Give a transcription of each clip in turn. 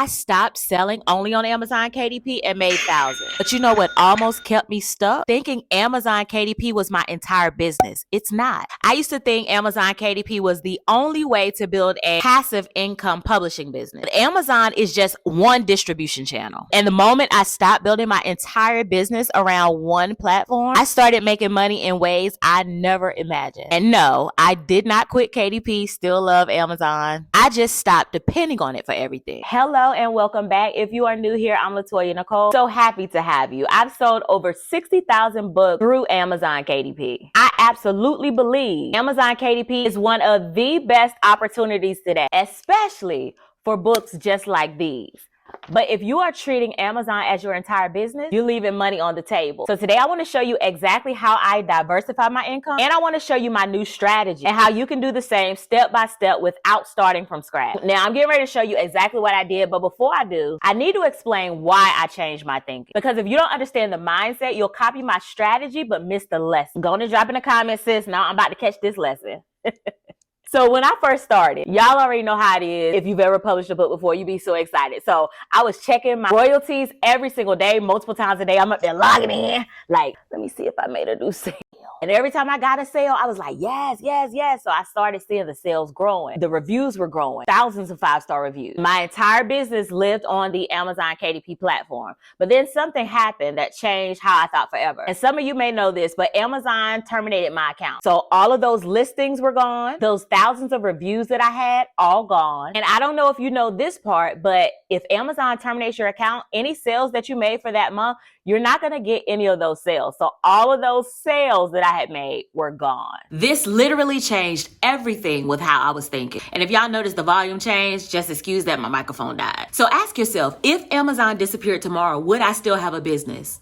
I stopped selling only on Amazon KDP and made thousands. But you know what almost kept me stuck? Thinking Amazon KDP was my entire business. It's not. I used to think Amazon KDP was the only way to build a passive income publishing business. But Amazon is just one distribution channel. And the moment I stopped building my entire business around one platform, I started making money in ways I never imagined. And no, I did not quit KDP, still love Amazon. I just stopped depending on it for everything. Hello and welcome back. If you are new here, I'm Latoya Nicole. So happy to have you. I've sold over 60,000 books through Amazon KDP. I absolutely believe Amazon KDP is one of the best opportunities today, especially for books just like these. But if you are treating Amazon as your entire business, you're leaving money on the table. So today I want to show you exactly how I diversify my income, and I want to show you my new strategy and how you can do the same step by step without starting from scratch. Now I'm getting ready to show you exactly what I did, but before I do, I need to explain why I changed my thinking. Because if you don't understand the mindset, you'll copy my strategy but miss the lesson. Go and drop in the comments, sis. Now I'm about to catch this lesson. So when I first started, y'all already know how it is. If you've ever published a book before, you'd be so excited. So I was checking my royalties every single day, multiple times a day. I'm up there logging in. Like, let me see if I made a new sale. And every time I got a sale, I was like, yes, yes, yes. So I started seeing the sales growing. The reviews were growing. Thousands of 5-star reviews. My entire business lived on the Amazon KDP platform. But then something happened that changed how I thought forever. And some of you may know this, but Amazon terminated my account. So all of those listings were gone. Those thousands of reviews that I had, all gone. And I don't know if you know this part, but if Amazon terminates your account, any sales that you made for that month, you're not going to get any of those sales. So all of those sales that I had made were gone. This literally changed everything with how I was thinking. And if y'all notice the volume changed, just excuse that my microphone died. So ask yourself, if Amazon disappeared tomorrow, would I still have a business?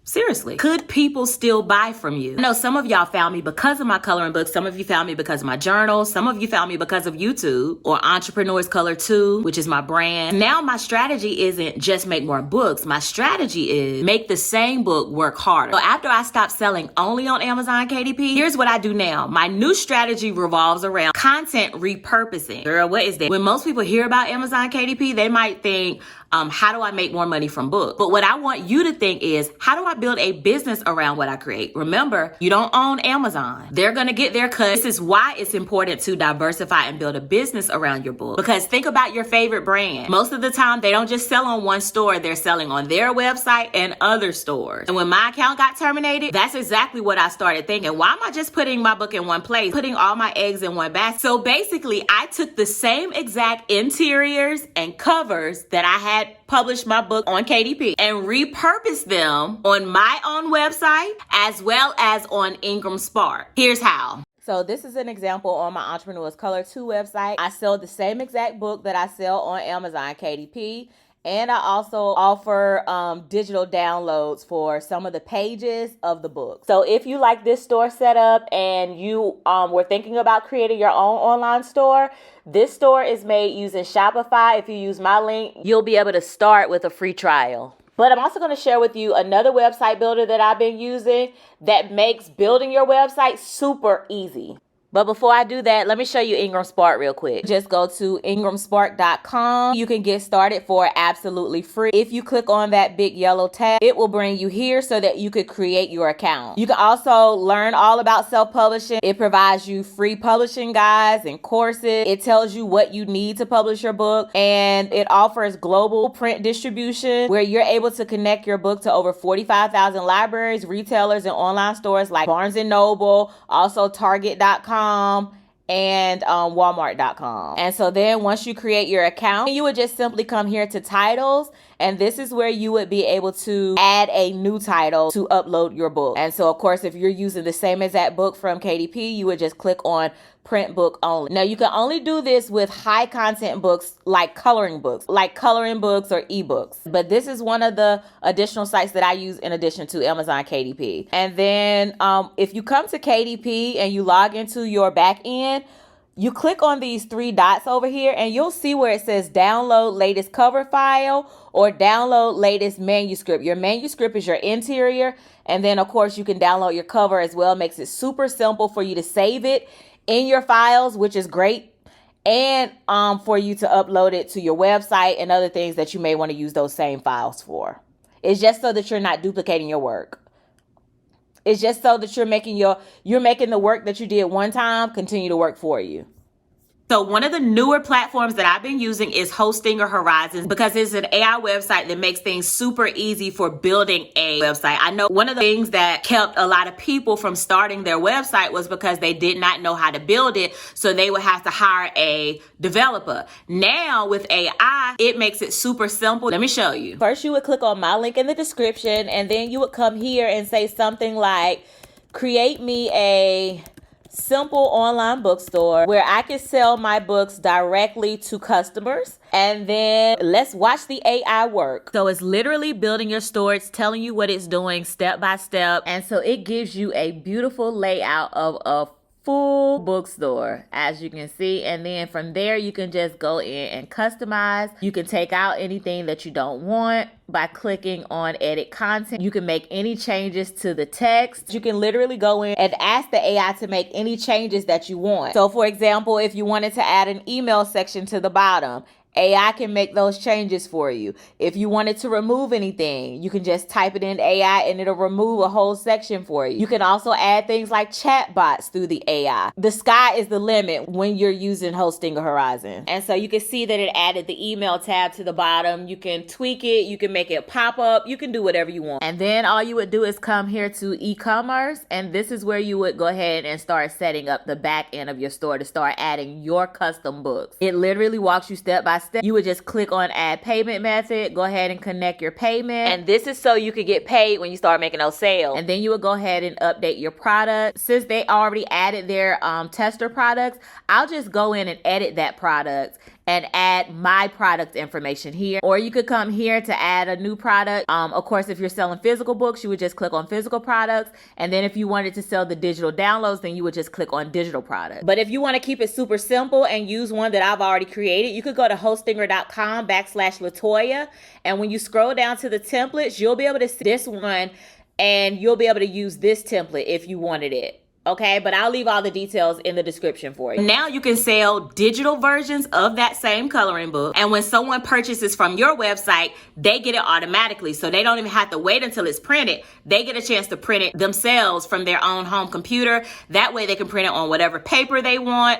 Seriously, could people still buy from you? I know some of y'all found me because of my coloring books. Some of you found me because of my journal. Some of you found me because of YouTube or Entrepreneurs Color 2, which is my brand. Now my strategy isn't just make more books. My strategy is make the same book work harder. So after I stopped selling only on Amazon KDP, here's what I do now. My new strategy revolves around content repurposing. Girl, what is that? When most people hear about Amazon KDP, they might think, how do I make more money from books? But what I want you to think is, how do I build a business around what I create? Remember, you don't own Amazon. They're going to get their cut. This is why it's important to diversify and build a business around your book. Because think about your favorite brand. Most of the time, they don't just sell on one store. They're selling on their website and other stores. And when my account got terminated, that's exactly what I started thinking. Why am I just putting my book in one place, putting all my eggs in one basket? So basically, I took the same exact interiors and covers that I had published my book on KDP and repurpose them on my own website as well as on IngramSpark. Here's how. So this is an example on my Entrepreneurs Color 2 website. I sell the same exact book that I sell on Amazon KDP. And I also offer digital downloads for some of the pages of the book. So if you like this store setup and you were thinking about creating your own online store, this store is made using Shopify. If you use my link, you'll be able to start with a free trial. But I'm also going to share with you another website builder that I've been using that makes building your website super easy. But before I do that, let me show you IngramSpark real quick. Just go to IngramSpark.com. You can get started for absolutely free. If you click on that big yellow tab, it will bring you here so that you could create your account. You can also learn all about self-publishing. It provides you free publishing guides and courses. It tells you what you need to publish your book. And it offers global print distribution where you're able to connect your book to over 45,000 libraries, retailers, and online stores like Barnes & Noble, also Target.com. And Walmart.com. And so then once you create your account, you would just simply come here to titles. And this is where you would be able to add a new title to upload your book. And so, of course, if you're using the same exact book from KDP, you would just click on print book only. Now, you can only do this with high content books like coloring books or ebooks. But this is one of the additional sites that I use in addition to Amazon KDP. And then if you come to KDP and you log into your back end, you click on these 3 dots over here and you'll see where it says download latest cover file or download latest manuscript. Your manuscript is your interior. And then, of course, you can download your cover as well. Makes it super simple for you to save it in your files, which is great. and for you to upload it to your website and other things that you may want to use those same files for. It's just so that you're not duplicating your work. It's just so that you're making the work that you did one time continue to work for you. So one of the newer platforms that I've been using is Hostinger Horizons, because it's an AI website that makes things super easy for building a website. I know one of the things that kept a lot of people from starting their website was because they did not know how to build it, so they would have to hire a developer. Now with AI, it makes it super simple. Let me show you. First, you would click on my link in the description, and then you would come here and say something like, create me a simple online bookstore where I can sell my books directly to customers. And then let's watch the AI work. So it's literally building your store. It's telling you what it's doing step by step. And so it gives you a beautiful layout of a full bookstore, as you can see. And then from there, you can just go in and customize. You can take out anything that you don't want by clicking on edit content. You can make any changes to the text. You can literally go in and ask the AI to make any changes that you want. So for example, if you wanted to add an email section to the bottom, AI can make those changes for you. If you wanted to remove anything, you can just type it in AI and it'll remove a whole section for you. You can also add things like chat bots through the AI. The sky is the limit when you're using Hostinger Horizon. And so you can see that it added the email tab to the bottom. You can tweak it. You can make it pop up. You can do whatever you want. And then all you would do is come here to e-commerce. And this is where you would go ahead and start setting up the back end of your store to start adding your custom books. It literally walks you step by step. You would just click on add payment method, go ahead and connect your payment. And this is so you could get paid when you start making those sales. And then you would go ahead and update your product. Since they already added their tester products, I'll just go in and edit that product and add my product information here. Or you could come here to add a new product. Of course, if you're selling physical books, you would just click on physical products. And then if you wanted to sell the digital downloads, then you would just click on digital products. But if you want to keep it super simple and use one that I've already created, you could go to hostinger.com/Latoya. And when you scroll down to the templates, you'll be able to see this one and you'll be able to use this template if you wanted it. Okay, but I'll leave all the details in the description for you. Now you can sell digital versions of that same coloring book. And when someone purchases from your website, they get it automatically. So they don't even have to wait until it's printed. They get a chance to print it themselves from their own home computer. That way they can print it on whatever paper they want,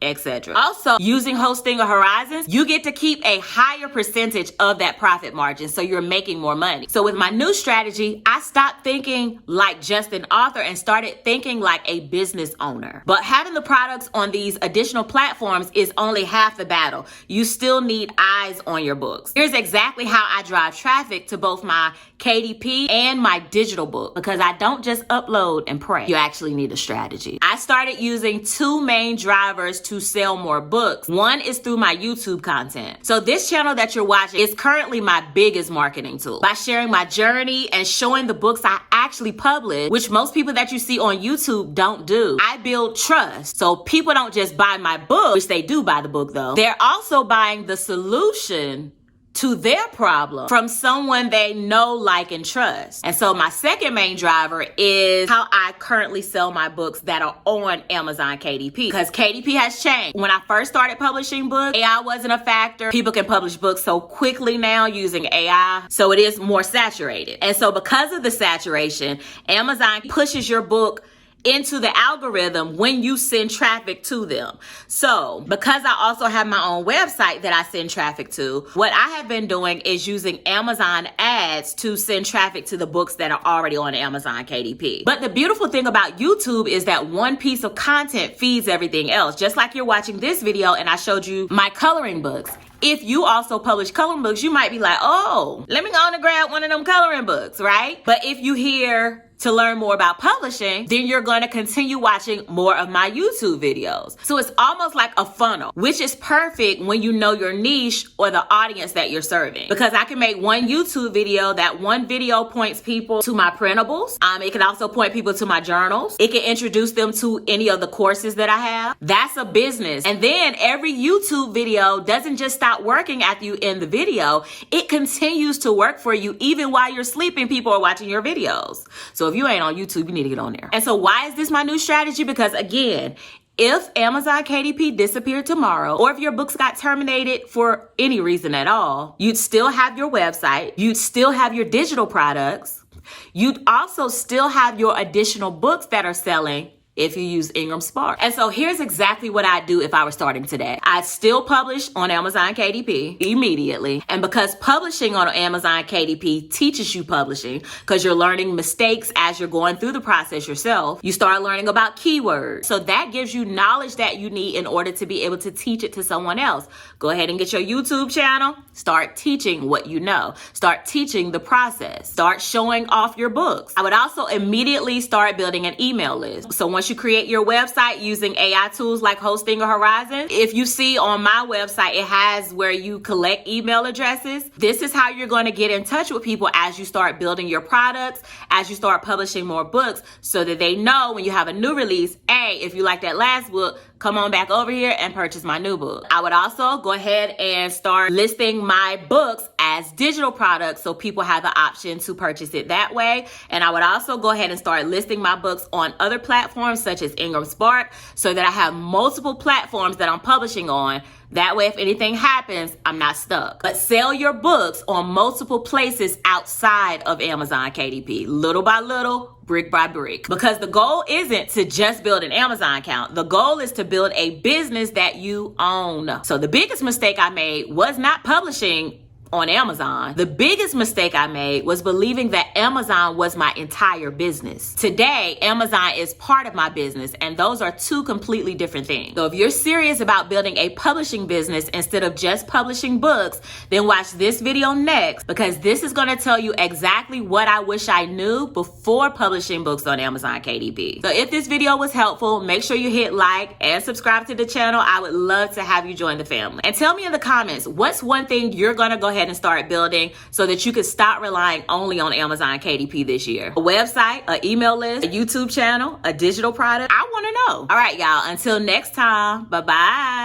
etc. Also, using Hostinger Horizons, you get to keep a higher percentage of that profit margin, so you're making more money. So with my new strategy, I stopped thinking like just an author and started thinking like a business owner. But having the products on these additional platforms is only half the battle. You still need eyes on your books. Here's exactly how I drive traffic to both my KDP and my digital book, because I don't just upload and pray. You actually need a strategy. I started using two main drivers to sell more books. One is through my YouTube content. So this channel that you're watching is currently my biggest marketing tool. By sharing my journey and showing the books I actually publish, which most people that you see on YouTube don't do, I build trust. So people don't just buy my book, which they do buy the book though. They're also buying the solution to their problem from someone they know, like, and trust. And so my second main driver is how I currently sell my books that are on Amazon KDP, because KDP has changed. When I first started publishing books, AI wasn't a factor. People can publish books so quickly now using AI, so it is more saturated. And so because of the saturation, Amazon pushes your book into the algorithm when you send traffic to them. So because I also have my own website that I send traffic to, what I have been doing is using Amazon ads to send traffic to the books that are already on Amazon KDP. But the beautiful thing about YouTube is that one piece of content feeds everything else. Just like you're watching this video and I showed you my coloring books. If you also publish coloring books, you might be like, oh, let me go on and grab one of them coloring books, right? But if you hear to learn more about publishing, then you're going to continue watching more of my YouTube videos. So it's almost like a funnel, which is perfect when you know your niche or the audience that you're serving. Because I can make one YouTube video, that one video points people to my printables. It can also point people to my journals. It can introduce them to any of the courses that I have. That's a business. And then every YouTube video doesn't just stop working after you end the video. It continues to work for you even while you're sleeping. People are watching your videos. So if you ain't on YouTube, you need to get on there. And so why is this my new strategy? Because again, If Amazon KDP disappeared tomorrow, or if your books got terminated for any reason at all, you'd still have your website, you'd still have your digital products, you'd also still have your additional books that are selling if you use IngramSpark. And so here's exactly what I'd do if I were starting today. I'd still publish on Amazon KDP immediately. And because publishing on Amazon KDP teaches you publishing, because you're learning mistakes as you're going through the process yourself, you start learning about keywords. So that gives you knowledge that you need in order to be able to teach it to someone else. Go ahead and get your YouTube channel. Start teaching what you know. Start teaching the process. Start showing off your books. I would also immediately start building an email list. So once you create your website using AI tools like Hosting or Horizon, if you see on my website, it has where you collect email addresses. This is how you're going to get in touch with people as you start building your products, as you start publishing more books, so that they know when you have a new release, hey, if you like that last book, come on back over here and purchase my new book. I would also go ahead and start listing my books as digital products so people have the option to purchase it that way. And I would also go ahead and start listing my books on other platforms such as IngramSpark so that I have multiple platforms that I'm publishing on. That way, if anything happens, I'm not stuck. But sell your books on multiple places outside of Amazon KDP, little by little, brick by brick. Because the goal isn't to just build an Amazon account. The goal is to build a business that you own. So the biggest mistake I made was not publishing on Amazon. The biggest mistake I made was believing that Amazon was my entire business. Today, Amazon is part of my business, and those are two completely different things. So if you're serious about building a publishing business instead of just publishing books, then watch this video next, because this is going to tell you exactly what I wish I knew before publishing books on Amazon KDP. So if this video was helpful, make sure you hit like and subscribe to the channel. I would love to have you join the family. And tell me in the comments, what's one thing you're going to go ahead and start building so that you can stop relying only on Amazon KDP this year? A website, an email list, a YouTube channel, a digital product? I want to know. All right, y'all. Until next time, bye-bye.